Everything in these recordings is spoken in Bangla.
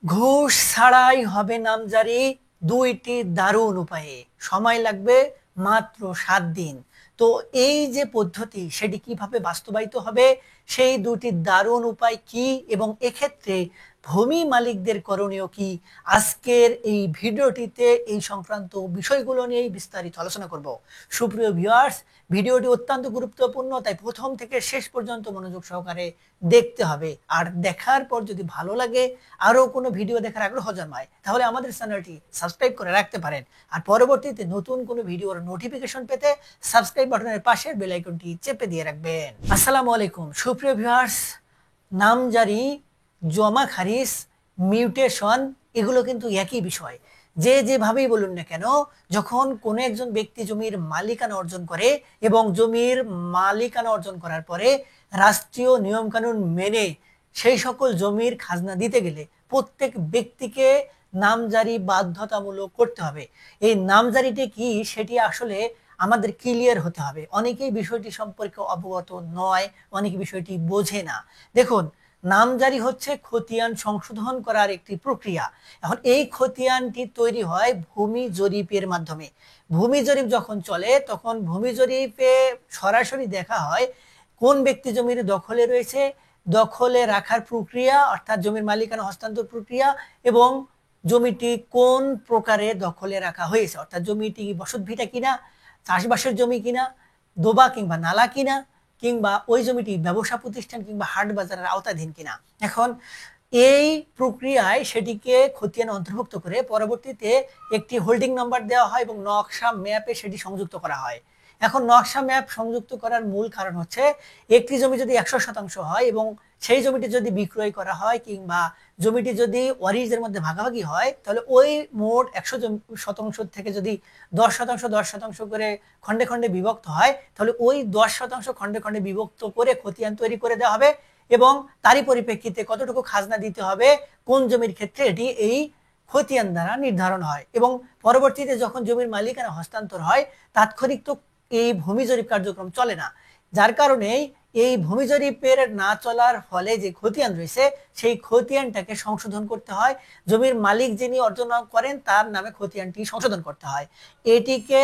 ঘুষ ছাড়াই হবে নামজারি দুইটি দারুণ উপায়ে। সময় লাগবে মাত্র 7 দিন। তো এই যে পদ্ধতি সেটি কিভাবে বাস্তবায়িত হবে, সেই দুটি দারুণ উপায় কি এবং এক্ষেত্রে ভূমি মালিকদের করণীয় কি, আজকের এই ভিডিওটিতে এই সংক্রান্ত বিষয়গুলো নিয়েই বিস্তারিত আলোচনা করব। সুপ্রিয় ভিউয়ার্স, ভিডিওটি অত্যন্ত গুরুত্বপূর্ণ, তাই প্রথম থেকে শেষ পর্যন্ত মনোযোগ সহকারে দেখতে হবে। আর দেখার পর যদি ভালো লাগে, আরো কোনো ভিডিও দেখার আগ্রহ জন্মায়, তাহলে আমাদের চ্যানেলটি সাবস্ক্রাইব করে রাখতে পারেন। আর পরবর্তীতে নতুন কোনো ভিডিওর নোটিফিকেশন পেতে সাবস্ক্রাইব বাটনের পাশের বেল আইকনটি চেপে দিয়ে রাখবেন। আসসালামু আলাইকুম সুপ্রিয় ভিউয়ার্স, নামজারি, জমা খারিজ, মিউটেশন এগুলো কিন্তু একই বিষয়। যে যেভাবেই বলুন না কেন, যখন কোনো একজন ব্যক্তি জমির মালিকানা অর্জন করে এবং জমির মালিকানা অর্জন করার পরে রাষ্ট্রীয় নিয়মকানুন মেনে সেই সকল জমির খাজনা দিতে গেলে প্রত্যেক ব্যক্তিকে নামজারি বাধ্যতামূলক করতে হবে। এই নামজারিটি কি সেটি আসলে আমাদের ক্লিয়ার হতে হবে। অনেকেই বিষয়টি সম্পর্কে অবগত নয়, অনেকে বিষয়টি বোঝে না। দেখুন, নামজারি হচ্ছে খতিয়ান সংশোধন করার একটি প্রক্রিয়া। এখন এই খতিয়ানটি তৈরি হয় ভূমি জরিপের মাধ্যমে। ভূমি জরিপ যখন চলে তখন ভূমি জরিপে সরাসরি দেখা হয় কোন ব্যক্তি জমির দখলে রয়েছে, দখলে রাখার প্রক্রিয়া অর্থাৎ জমির মালিকানা হস্তান্তর প্রক্রিয়া, এবং জমিটি কোন প্রকারে দখলে রাখা হয়েছে, অর্থাৎ জমিটি বসতভিটা কিনা, চাষবাসের জমি কিনা, ডোবা কিংবা নালা কিনা, কিংবা ওই জমিটি ব্যবসা প্রতিষ্ঠান কিংবা হাট বাজারের আওতাধীন কিনা। এখন এই প্রক্রিয়ায় সেটিকে খতিয়ানে অন্তর্ভুক্ত করে পরবর্তীতে একটি হোল্ডিং নাম্বার দেওয়া হয় এবং নকশা ম্যাপে সেটি সংযুক্ত করা হয়। এখন নকশা ম্যাপ সংযুক্ত করার মূল কারণ হচ্ছে, একটি জমি যদি 100% হয় এবং সেই জমিটি যদি বিক্রয় করা হয় কিংবা জমিটি যদি ওয়ারিশদের মধ্যে ভাগাভাগি হয়, তাহলে ওই মোট 100% থেকে যদি 10% 10% করে খন্ডে খন্ডে বিভক্ত হয়, তাহলে ওই 10% খন্ডে খন্ডে বিভক্ত করে খতিয়ান তৈরি করে দেওয়া হবে এবং তারই পরিপ্রেক্ষিতে কতটুকু খাজনা দিতে হবে কোন জমির ক্ষেত্রে এটি এই খতিয়ান দ্বারা নির্ধারণ হয়। এবং পরবর্তীতে যখন জমির মালিকানা হস্তান্তর হয়, তাৎক্ষণিক তো এই ভূমি জরিপ কার্যক্রম চলে না, যার কারণে এই ভূমি জরিপের না চলার ফলে যে খতিয়ান রয়েছে সেই খতিয়ানটাকে সংশোধন করতে হয়। জমির মালিক যিনি অর্জন করেন তার নামে খতিয়ানটি সংশোধন করতে হয়। এটিকে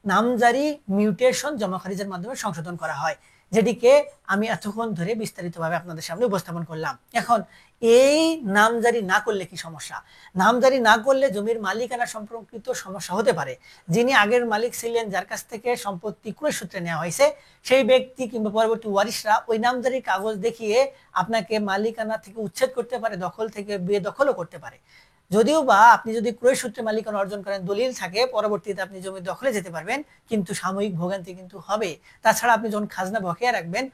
নামজারি, মিউটেশন, জমা খারিজের মাধ্যমে সংশোধন করা হয়, যেটিকে আমি এতক্ষণ ধরে বিস্তারিতভাবে আপনাদের সামনে উপস্থাপন করলাম। এখন এই নামজারি না করলে কি সমস্যা? নামজারি না করলে জমির মালিকানা সম্পর্কিত সমস্যা হতে পারে। যিনি আগের মালিক ছিলেন, যার কাছ থেকে সম্পত্তি ক্রয় সূত্রে নেওয়া হয়েছে, সেই ব্যক্তি কিংবা পরবর্তী ওয়ারিশরা ওই নামজারির কাগজ দেখিয়ে আপনাকে মালিকানা থেকে উচ্ছেদ করতে পারে, দখল থেকে বেদখলও করতে পারে। যদিও বা আপনি যদি ক্রয় সূত্রে মালিকানা অর্জন করেন, দলিল থাকে, পরবর্তীতে আপনি জমি দখলে যেতে পারবেন, কিন্তু সাময়িক ভোগান্তি কিন্তু হবে। তাছাড়া আপনি যখন খাজনা বকেয়া রাখবেন,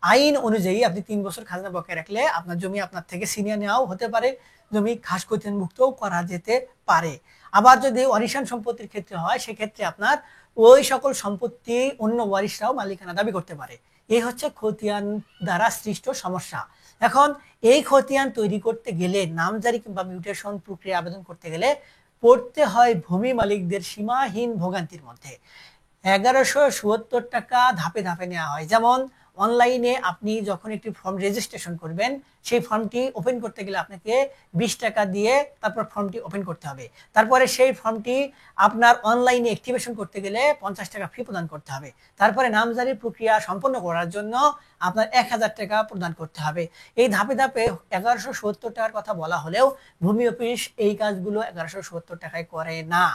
আইন অনুযায়ী আপনি 3 বছর খাজনা বকেয়া রাখলে আপনার জমি আপনার থেকে ছিনিয়ে নেওয়াও হতে পারে, জমি খাস খতিয়ান মুক্তও করা যেতে পারে। আবার যদি ওয়ারিশান সম্পত্তির ক্ষেত্রে হয়, সেক্ষেত্রে আপনার ওই সকল সম্পত্তি অন্য ওয়ারিশরাও মালিকানা দাবি করতে পারে। এই হচ্ছে খতিয়ান দ্বারা সৃষ্ট সমস্যা। এখন এই খতিয়ান তৈরি করতে গেলে, নামজারি কিংবা মিউটেশন প্রক্রিয়া আবেদন করতে গেলে পড়তে হয় ভূমি মালিকদের সীমাহীন ভোগান্তির মধ্যে। 1177 টাকা ধাপে ধাপে নেওয়া হয়। যেমন অনলাইনে আপনি যখন একটি ফর্ম রেজিস্ট্রেশন করবেন, সেই ফর্মটি ওপেন করতে গেলে আপনাকে 20 টাকা দিয়ে তারপর ফর্মটি ওপেন করতে হবে। তারপরে সেই ফর্মটি আপনার অনলাইনে অ্যাক্টিভেশন করতে গেলে 50 টাকা ফি প্রদান করতে হবে। তারপরে নামজারির প্রক্রিয়া সম্পন্ন করার জন্য আপনার 1000 টাকা প্রদান করতে হবে। এই ধাপে ধাপে 1170 টাকার কথা বলা হলেও ভূমি অফিস এই কাজগুলো 1170 টাকায় করে না।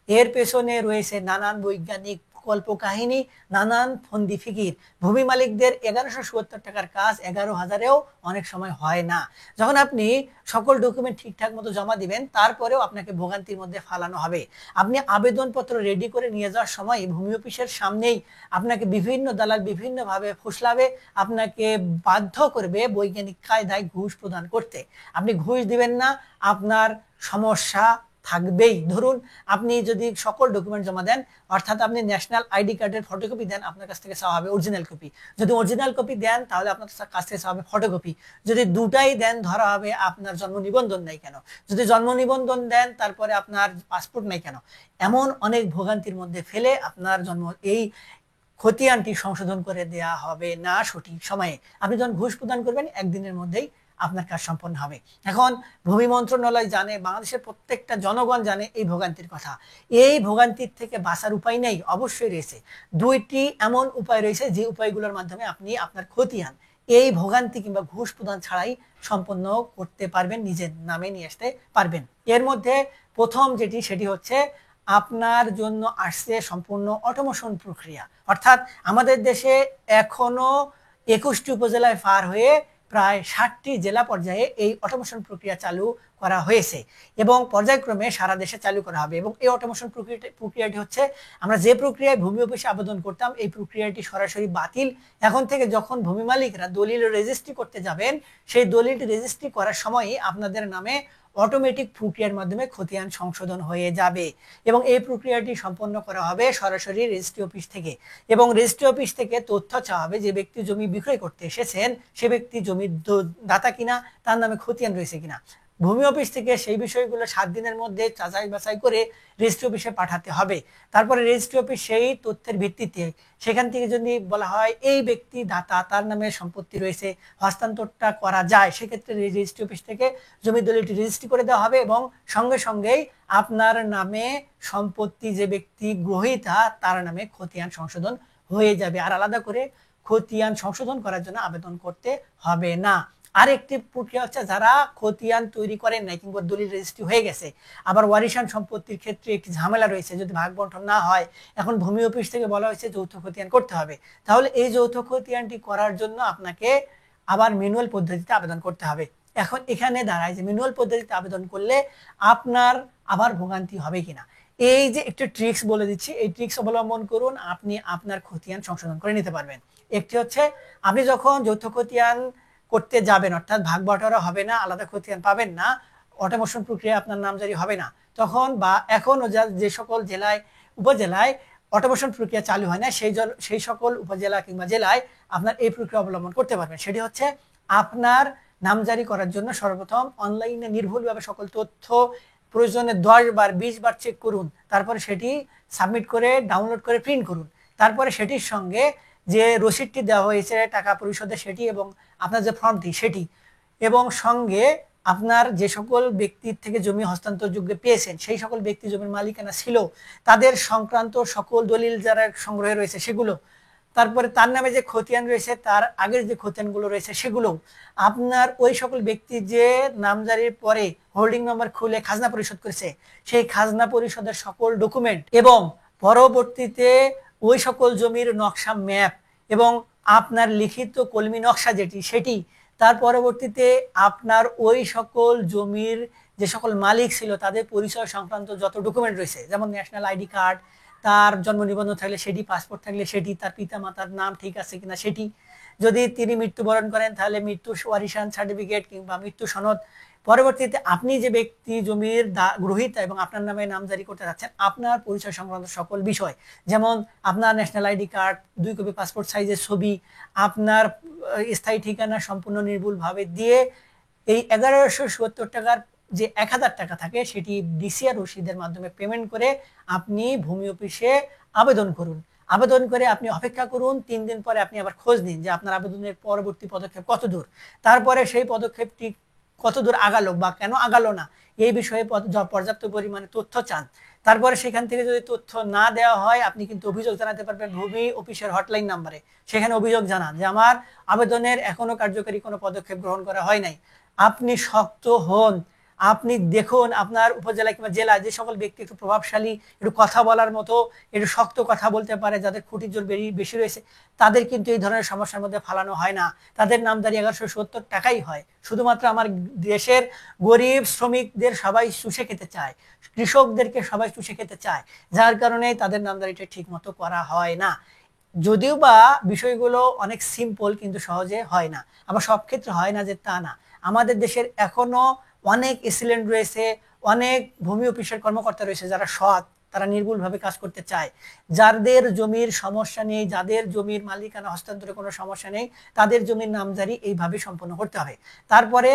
এর পেছনে রয়েছে নানান বৈজ্ঞানিক কল্পকাহিনী, নানান ফন্দি ফিকির। ভূমি মালিকদের 1170 টাকার কাজ 11,000-এও অনেক সময় হয় না। যখন আপনি সকল ডকুমেন্ট ঠিকঠাক মতো জমা দিবেন, তারপরেও আপনাকে ভোগান্তির মধ্যে ফালানো হবে। আপনি আবেদনপত্র রেডি করে নিয়ে যাওয়ার সময় ভূমি অফিসের সামনেই আপনাকে বিভিন্ন দালাল বিভিন্নভাবে ফুসলাবে, আপনাকে বাধ্য করবে বৈজ্ঞানিক কায়দায় ঘুষ প্রদান করতে। আপনি ঘুষ দিবেন না, আপনার সমস্যা থাকবেই। ধরুন, আপনি যদি সকল ডকুমেন্ট জমা দেন, অর্থাৎ আপনি ন্যাশনাল আইডি কার্ডের ফটোকপি দেন, আপনার কাছ থেকে চাওয়া হবে অরিজিনাল কপি। যদি অরিজিনাল কপি দেন, তাহলে আপনার কাছ থেকে চাওয়া হবে ফটোকপি। যদি দুটাই দেন, ধরা হবে আপনার জন্ম নিবন্ধন নাই কেন। যদি জন্ম নিবন্ধন দেন, তারপরে আপনার পাসপোর্ট নাই কেন। এমন অনেক ভোগান্তির মধ্যে ফেলে আপনার জন্ম এই খতিয়ানটি সংশোধন করে দেয়া হবে না সঠিক সময়ে। আপনি যখন ঘুষ প্রদান করবেন, একদিনের মধ্যেই আপনার কাজ সম্পন্ন হবে। এখন ভূমি মন্ত্রণালয় জানে, বাংলাদেশের প্রত্যেকটা জনগণ জানে এই ভোগান্তির কথা। এই ভোগান্তির থেকে বাঁচার উপায় নেই, অবশ্যই রয়েছে। দুইটি এমন উপায় রয়েছে যে উপায়গুলোর মাধ্যমে আপনি আপনার খতিয়ান এই ভোগান্তি কিংবা ঘুষ প্রদান ছাড়াই সম্পন্ন করতে পারবেন, নিজের নামে নিয়ে আসতে পারবেন। এর মধ্যে প্রথম যেটি, সেটি হচ্ছে আপনার জন্য আসছে সম্পূর্ণ অটোমেশন প্রক্রিয়া। অর্থাৎ আমাদের দেশে এখনো 21টি উপজেলায় পার হয়ে প্রায় 60টি জেলা পর্যায়ে এই অটোমেশন প্রক্রিয়া চালু করা হয়েছে এবং পর্যায়ক্রমে সারা দেশে চালু করা হবে। এবং এই অটোমেশন প্রক্রিয়াটি হচ্ছে, আমরা যে প্রক্রিয়ায় ভূমি অফিসে আবেদন করতাম এই প্রক্রিয়াটি সরাসরি বাতিল। এখন থেকে যখন ভূমি মালিকরা দলিল রেজিস্ট্রি করতে যাবেন, সেই দলিলটি রেজিস্ট্রি করার সময়ই আপনাদের নামে অটোমেটিক প্রক্রিয়ার মাধ্যমে খতিয়ান সংশোধন হয়ে যাবে এবং এই প্রক্রিয়াটি সম্পন্ন করা হবে সরাসরি রেজিস্ট্রি অফিস থেকে। এবং রেজিস্ট্রি অফিস থেকে তথ্য চাওয়া হবে যে ব্যক্তি জমি বিক্রয় করতে এসেছেন সে ব্যক্তি জমির দাতা কিনা, তার নামে খতিয়ান রয়েছে কিনা। ভূমি অফিস থেকে সেই বিষয়গুলো 7 দিনের মধ্যে যাচাই বাছাই করে রেজিস্ট্রি অফিসে পাঠাতে হবে। তারপরে রেজিস্ট্রি অফিস সেই তথ্যের ভিত্তিতে সেখান থেকে যদি বলা হয় এই ব্যক্তি দাতা, তার নামে সম্পত্তি রয়েছে, হস্তান্তরটা করা যায়, সেক্ষেত্রে রেজিস্ট্রি অফিস থেকে জমি দলিলটি রেজিস্ট্রি করে দেওয়া হবে এবং সঙ্গে সঙ্গেই আপনার নামে সম্পত্তি যে ব্যক্তি গ্রহীতা তার নামে খতিয়ান সংশোধন হয়ে যাবে। আর আলাদা করে খতিয়ান সংশোধন করার জন্য আবেদন করতে হবে না। আরেকটি প্রক্রিয়া হচ্ছে, যারা খতিয়ান তৈরি করেন নাই কিংবা দলিল রেজিস্ট্রি হয়ে গেছে, আবার ওয়ারিশান সম্পত্তির ক্ষেত্রে একটি ঝামেলা রয়েছে, যদি ভাগ বন্টন না হয়, এখন ভূমি অফিস থেকে বলা হয়েছে যৌথ খতিয়ান করতে হবে। তাহলে এই যৌথ খতিয়ানটি করার জন্য আপনাকে আবার ম্যানুয়াল পদ্ধতিতে আবেদন করতে হবে। এখন এখানে দাঁড়ায় যে ম্যানুয়াল পদ্ধতিতে আবেদন করলে আপনার আবার ভোগান্তি হবে কিনা। এই যে একটু ট্রিক্স বলে দিচ্ছি, এই ট্রিক্স অবলম্বন করুন, আপনি আপনার খতিয়ান সংশোধন করে নিতে পারবেন। একটি হচ্ছে, আপনি যখন যৌথ খতিয়ান করতে যাবেন, অর্থাৎ ভাগ বাটোয়ারা হবে না, আলাদা খতিয়ান পাবেন না, অটোমেশন প্রক্রিয়া আপনার নামজারি হবে না, তখন বা এখনো যে সকল জেলায় উপজেলায় অটোমেশন প্রক্রিয়া চালু হয় না সেই সকল উপজেলা কিংবা জেলায় আপনার এই প্রক্রিয়া অবলম্বন করতে পারবেন। সেটি হচ্ছে, আপনার নামজারি করার জন্য সর্বপ্রথম অনলাইনে নির্ভুলভাবে সকল তথ্য প্রয়োজনে 10 বার 20 বার চেক করুন, তারপরে সেটি সাবমিট করে ডাউনলোড করে প্রিন্ট করুন। তারপরে সেটির সঙ্গে যে রসিদটি দেওয়া হয়েছে টাকা পরিশোধের সেটি এবং আপনার যে ফর্মটি সেটি, এবং সঙ্গে আপনার যে সকল ব্যক্তির থেকে জমি হস্তান্তরযোগ্য পেয়েছেন সেই সকল ব্যক্তি জমির মালিকানা ছিল তাদের সংক্রান্ত সকল দলিল যারা সংগ্রহে রয়েছে সেগুলো, তারপরে তার নামে যে খতিয়ান রয়েছে তার আগের যে খতিয়ানগুলো রয়েছে সেগুলো, আপনার ওই সকল ব্যক্তি যে নামজারির পরে হোল্ডিং নাম্বার খুলে খাজনা পরিশোধ করেছে সেই খাজনা পরিশোধের সকল ডকুমেন্ট এবং পরবর্তীতে ওই সকল জমির নকশা ম্যাপ এবং আপনার লিখিত কলমি নকশা যেটি সেটি, তার পরবর্তীতে আপনার ওই সকল জমির যে সকল মালিক ছিল তাদের পরিচয় সংক্রান্ত যত ডকুমেন্ট রয়েছে, যেমন ন্যাশনাল আইডি কার্ড, তার জন্ম নিবন্ধন থাকলে সেটি, পাসপোর্ট থাকলে সেটি, তার পিতা মাতার নাম ঠিক আছে কিনা সেটি, যদি তিনি মৃত্যুবরণ করেন তাহলে মৃত্যু ওয়ারিশান সার্টিফিকেট কিংবা মৃত্যু সনদ, পরবর্তীতে আপনি যে ব্যক্তি জমির গ্রহীতা এবং আপনার নামে নামজারি করতে যাচ্ছেন আপনার পরিচয় সংক্রান্ত সকল বিষয়, যেমন আপনার national ID card, 2 copy passport সাইজের ছবি, আপনার স্থায়ী ঠিকানা সম্পূর্ণ নির্ভুলভাবে দিয়ে এই 1170 টাকার যে 1000 টাকা থাকে সেটি ডিসিআর রসিদের মাধ্যমে পেমেন্ট করে আপনি ভূমি অফিসে আবেদন করুন। আবেদন করে আপনি অপেক্ষা করুন, 3 দিন পরে আপনি আবার খোঁজ নিন যে আপনার আবেদনের পরবর্তী পদক্ষেপ কত দূর, তারপরে সেই পদক্ষেপটি কত দূর আগালো বা কেন আগালো না এই বিষয়ে পর্যাপ্ত পরিমাণে তথ্য চান। তারপরে সেখান থেকে যদি তথ্য না দেওয়া হয় আপনি কিন্তু অভিযোগ জানাতে পারবেন ভূমি অফিসের হটলাইন নাম্বারে। সেখানে অভিযোগ জানান যে আমার আবেদনের এখনো কার্যকরী কোনো পদক্ষেপ গ্রহণ করা হয় নাই। আপনি শক্ত হন, আপনি দেখুন আপনার উপজেলা কিংবা জেলা যে সকল ব্যক্তি একটু প্রভাবশালী, একটু কথা বলার মতো, একটু শক্ত কথা বলতে পারে, যাদের খুঁটির জোর বেশি রয়েছে, তাদের কিন্তু এই ধরনের সমস্যার মধ্যে ফালানো হয় না। তাদের নামজারি 1170 টাকাই হয়। শুধুমাত্র আমার দেশের গরিব শ্রমিকদের সবাই চুষে খেতে চায়, কৃষকদেরকে সবাই চুষে খেতে চায়, যার কারণে তাদের নামজারিটা ঠিক মতো করা হয় না। যদিও বা বিষয়গুলো অনেক সিম্পল কিন্তু সহজে হয় না, আবার সব ক্ষেত্রে হয় না যে তা না। আমাদের দেশের এখনো অনেক এসিলেন্ট রয়েছে, অনেক ভূমি অফিসের কর্মকর্তা রয়েছে যারা সৎ, তারা নির্ভুলভাবে কাজ করতে চায়। যাদের জমির সমস্যা নেই, যাদের জমির মালিকানা হস্তান্তরে কোনো সমস্যা নেই, তাদের জমির নামজারি এইভাবে সম্পন্ন করতে হবে। তারপরে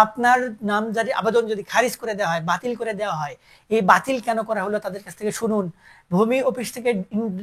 আপনার নামজারি আবেদন যদি খারিজ করে দেওয়া হয়, বাতিল করে দেওয়া হয়, এই বাতিল কেন করা হলো তাদের কাছ থেকে শুনুন। ভূমি অফিস থেকে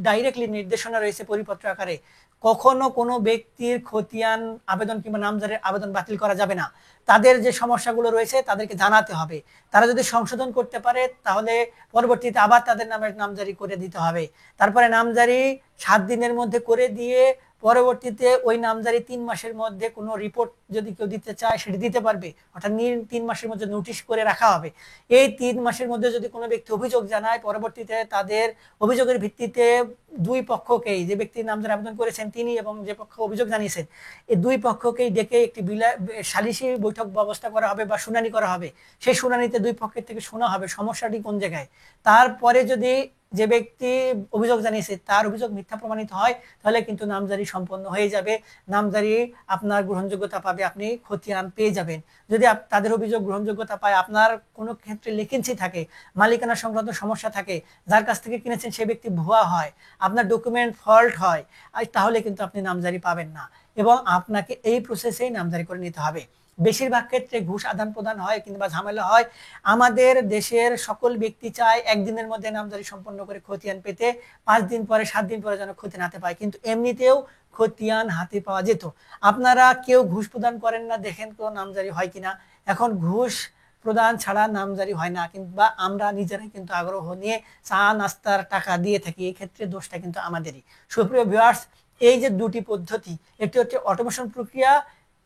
ডাইরেক্টলি নির্দেশনা রয়েছে পরিপত্র আকারে, কখনো কোনো ব্যক্তির খতিয়ান আবেদন কিংবা নামজারির আবেদন বাতিল করা যাবে না। তাদের যে সমস্যাগুলো রয়েছে তাদেরকে জানাতে হবে। তারা যদি সংশোধন করতে পারে তাহলে পরবর্তীতে আবার তাদের নামের নামজারি করে দিতে হবে। তারপরে নামজারি 7 দিনের মধ্যে করে দিয়ে পরবর্তীতে ওই নামজারি 3 মাসের মধ্যে কোনো রিপোর্ট যদি কেউ দিতে চায় সেটি দিতে পারবে, অর্থাৎ 3 মাসের মধ্যে নোটিশ করে রাখা হবে। এই 3 মাসের মধ্যে যদি কোনো ব্যক্তি অভিযোগ জানায়, পরবর্তীতে তাদের অভিযোগের ভিত্তিতে দুই পক্ষকেই, যে ব্যক্তির নামজারি আবেদন করেছেন তিনি এবং যে পক্ষ অভিযোগ জানিয়েছেন, এই দুই পক্ষকেই ডেকে একটি সালিশি বৈঠক ব্যবস্থা করা হবে বা শুনানি করা হবে। সেই শুনানিতে দুই পক্ষের থেকে শোনা হবে সমস্যাটি কোন জায়গায়। তারপরে যদি যে ব্যক্তি অভিযোগ জানিয়েছে তার অভিযোগ মিথ্যা প্রমাণিত হয় তাহলে কিন্তু নামজারি সম্পন্ন হয়ে যাবে, নামজারি আপনার গ্রহণযোগ্যতা পাবে, আপনি খতিয়ান পেয়ে যাবেন। যদি তাদের অভিযোগ গ্রহণযোগ্যতা পায়, আপনার কোনো ক্ষেত্রে লেকেন্সি থাকে, মালিকানা সংক্রান্ত সমস্যা থাকে, যার কাছ থেকে কিনেছেন সেই ব্যক্তি ভুয়া হয়, আপনার ডকুমেন্ট ফল্ট হয়, তাহলে কিন্তু আপনি নামজারি পাবেন না এবং আপনাকে এই প্রসেসেই নামজারি করে নিতে হবে। বেশিরভাগ ক্ষেত্রে ঘুষ আদান প্রদান হয় কিংবা ঝামেলা হয়। আমাদের দেশের সকল ব্যক্তি চায় একদিনের মধ্যে নামজারি সম্পন্ন করে খতিয়ান পেতে, 5 দিন পরে 7 দিন পরে যেন খতিয়ান হাতে পায়, কিন্তু এমনিতেও খতিয়ান হাতে পাওয়া যেত। আপনারা কেউ ঘুষ প্রদান করেন না, দেখেন কোনো নামজারি হয় কিনা। এখন ঘুষ প্রদান ছাড়া নামজারি হয় না, কিংবা আমরা নিজেরাই কিন্তু আগ্রহ নিয়ে চা নাস্তার টাকা দিয়ে থাকি, এই ক্ষেত্রে দোষটা কিন্তু আমাদেরই। সুপ্রিয় ভিউয়ার্স, এই যে দুটি পদ্ধতি, একটি হচ্ছে অটোমেশন প্রক্রিয়া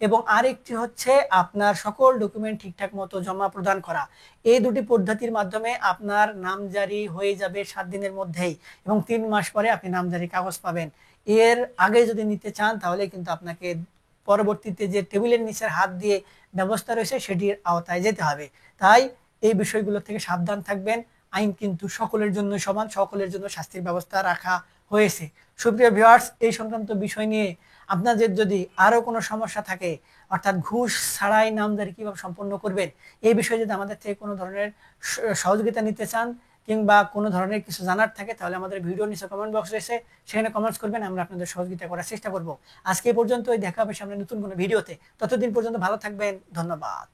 এবং আরেকটি হচ্ছে আপনার সকল ডকুমেন্ট ঠিকঠাক মতো জমা প্রদান করা। এই দুটি পদ্ধতির মাধ্যমে আপনার নামজারি হয়ে যাবে 7 দিনের মধ্যেই এবং 3 মাস পরে আপনি নামজারি কাগজ পাবেন। এর আগে যদি নিতে চান তাহলে কিন্তু আপনাকে পরবর্তীতে যে টেবিলের নিচের হাত দিয়ে ব্যবস্থা রয়েছে সেটির আওতায় যেতে হবে। তাই এই বিষয়গুলো থেকে সাবধান থাকবেন। আইন কিন্তু সকলের জন্য সমান, সকলের জন্য শাস্তির ব্যবস্থা রাখা হয়েছে। সুপ্রিয় ভিউয়ার্স, এই সংক্রান্ত বিষয় নিয়ে আপনাদের যদি আরো কোনো সমস্যা থাকে, অর্থাৎ ঘুষ ছাড়াই নামজারি কিভাবে সম্পন্ন করবেন, এই বিষয়ে যদি আমাদের থেকে কোনো ধরনের সহযোগিতা নিতে চান কিংবা কোনো ধরনের কিছু জানার থাকে তাহলে আমাদের ভিডিও নিচে কমেন্ট বক্স রয়েছে, সেখানে কমেন্টস করবেন, আমরা আপনাদের সহযোগিতা করার চেষ্টা করব। আজকে এই পর্যন্তই, দেখা হবে সামনে নতুন কোনো ভিডিওতে। ততদিন পর্যন্ত ভালো থাকবেন, ধন্যবাদ।